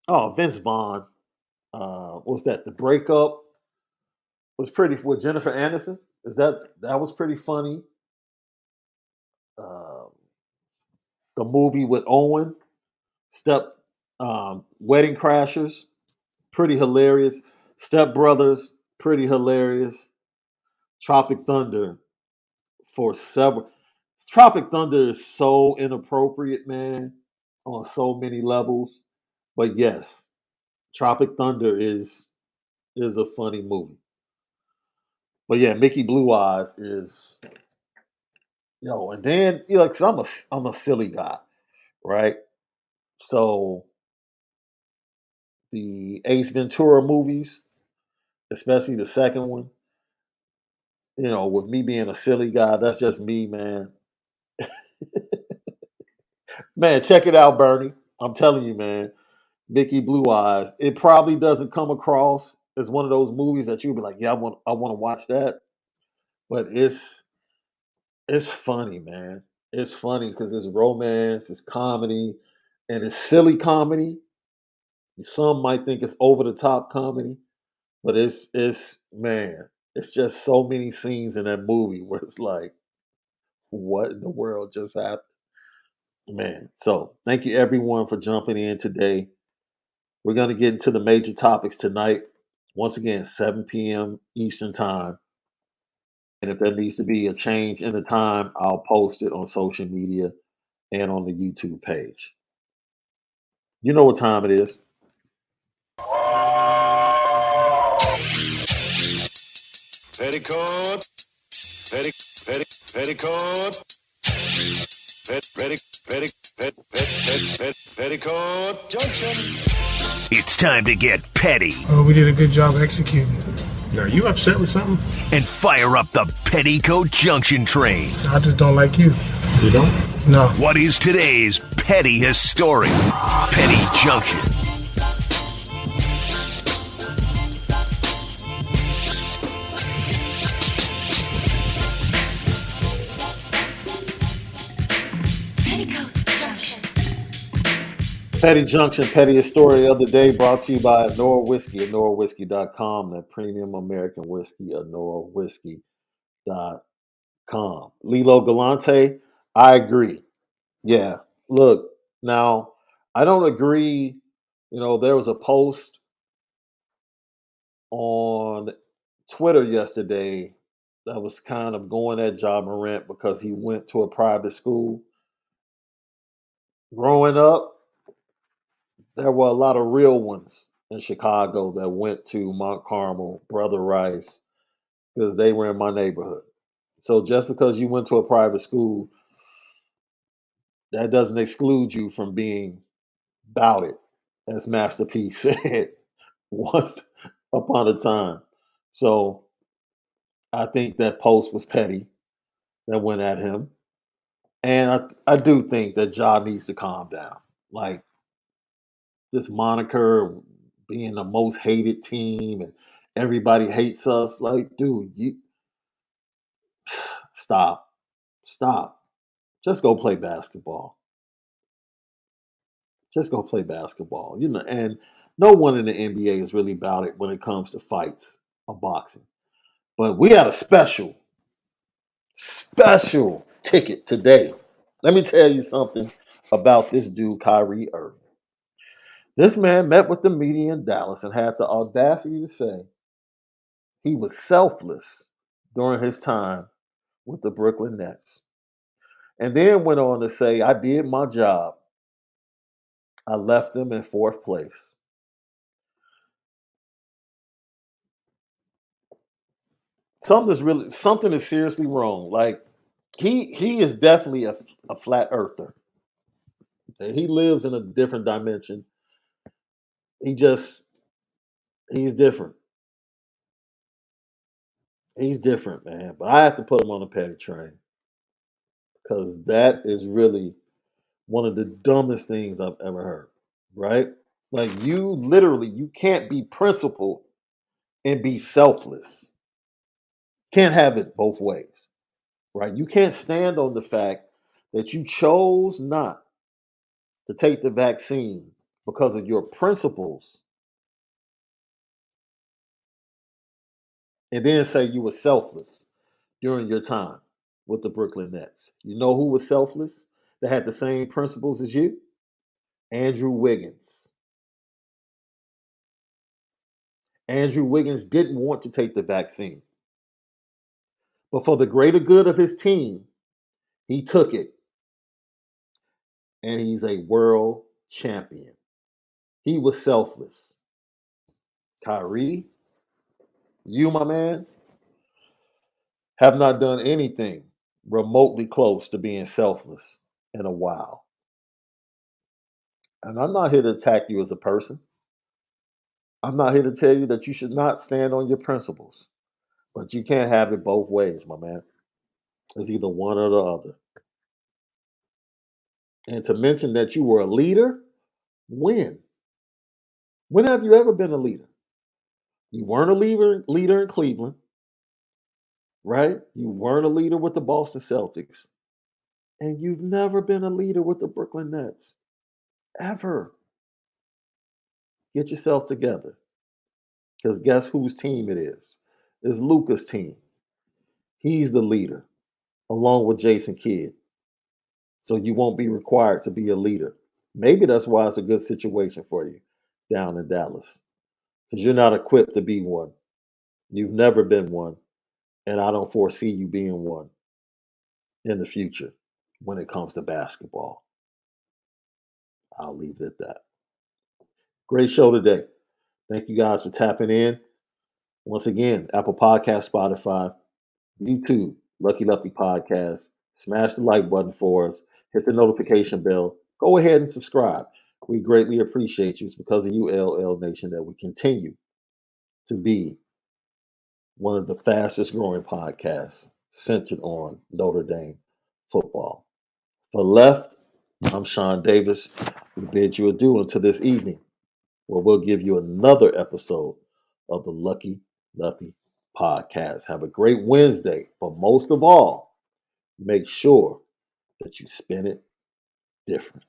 Oh, Vince Vaughn. What was that? The breakup was pretty with Jennifer Aniston. Is that was pretty funny? Um, the movie with Owen, Step Wedding Crashers, pretty hilarious. Step Brothers, pretty hilarious. Tropic Thunder for several. Tropic Thunder is so inappropriate, man, on so many levels. But yes, Tropic Thunder is a funny movie. But yeah, Mickey Blue Eyes is and then cause I'm a silly guy, right? So the Ace Ventura movies, especially the second one, with me being a silly guy, that's just me, man. Man, check it out, Bernie. I'm telling you, man. Mickey Blue Eyes. It probably doesn't come across as one of those movies that you'll be like, yeah, I want to watch that. But it's funny, man. It's funny because it's romance, it's comedy, and it's silly comedy. Some might think it's over the top comedy, but it's man, it's just so many scenes in that movie where it's like, what in the world just happened? Man. So thank you everyone for jumping in today. We're gonna get into the major topics tonight. Once again, 7 p.m. Eastern time. And if there needs to be a change in the time, I'll post it on social media and on the YouTube page. You know what time it is. Petticoat, petticoat, petticoat, junction. It's time to get petty. Oh, we did a good job executing. Are you upset with something? And fire up the Petticoat Junction train. I just don't like you. You don't? No. What is today's petty history? Petty Junction. Petty Junction, Pettiest Story of the Day, brought to you by Onora Whiskey, OnoraWhiskey.com, that premium American whiskey, OnoraWhiskey.com. Lilo Galante, I agree. Yeah, look, now, I don't agree. There was a post on Twitter yesterday that was kind of going at Ja Morant because he went to a private school. Growing up, there were a lot of real ones in Chicago that went to Mount Carmel, Brother Rice, because they were in my neighborhood. So just because you went to a private school, that doesn't exclude you from being about it, as Master P said once upon a time. So I think that post was petty that went at him. And I do think that Ja needs to calm down. Like this moniker being the most hated team and everybody hates us. Like, dude, you stop. Stop. Just go play basketball. Just go play basketball. And no one in the NBA is really about it when it comes to fights or boxing. But we had a special ticket today. Let me tell you something about this dude, Kyrie Irving. This man met with the media in Dallas and had the audacity to say he was selfless during his time with the Brooklyn Nets. And then went on to say, I did my job. I left them in fourth place. Something is seriously wrong. Like he is definitely a flat earther. He lives in a different dimension. He just he's different. He's different, man. But I have to put him on the petty train because that is really one of the dumbest things I've ever heard. Right? Like you can't be principled and be selfless. Can't have it both ways. Right? You can't stand on the fact that you chose not to take the vaccine because of your principles and then say you were selfless during your time with the Brooklyn Nets. You know who was selfless that had the same principles as you? Andrew Wiggins. Andrew Wiggins didn't want to take the vaccine, but for the greater good of his team, he took it, and he's a world champion. He was selfless. Kyrie, you, my man, have not done anything remotely close to being selfless in a while. And I'm not here to attack you as a person. I'm not here to tell you that you should not stand on your principles. But you can't have it both ways, my man. It's either one or the other. And to mention that you were a leader, when? When have you ever been a leader? You weren't a leader in Cleveland, right? You weren't a leader with the Boston Celtics. And you've never been a leader with the Brooklyn Nets. Ever. Get yourself together. Because guess whose team it is? It's Luca's team. He's the leader, along with Jason Kidd. So you won't be required to be a leader. Maybe that's why it's a good situation for you down in Dallas. Because you're not equipped to be one. You've never been one. And I don't foresee you being one in the future when it comes to basketball. I'll leave it at that. Great show today. Thank you guys for tapping in. Once again, Apple Podcast, Spotify, YouTube, Lucky Lucky Podcast. Smash the like button for us. Hit the notification bell. Go ahead and subscribe. We greatly appreciate you. It's because of you, LL Nation, that we continue to be one of the fastest growing podcasts centered on Notre Dame football. For Left, I'm Shaun Davis. We bid you adieu until this evening, where we'll give you another episode of the Lucky Lucky Podcast. Have a great Wednesday, but most of all, make sure that you spin it different.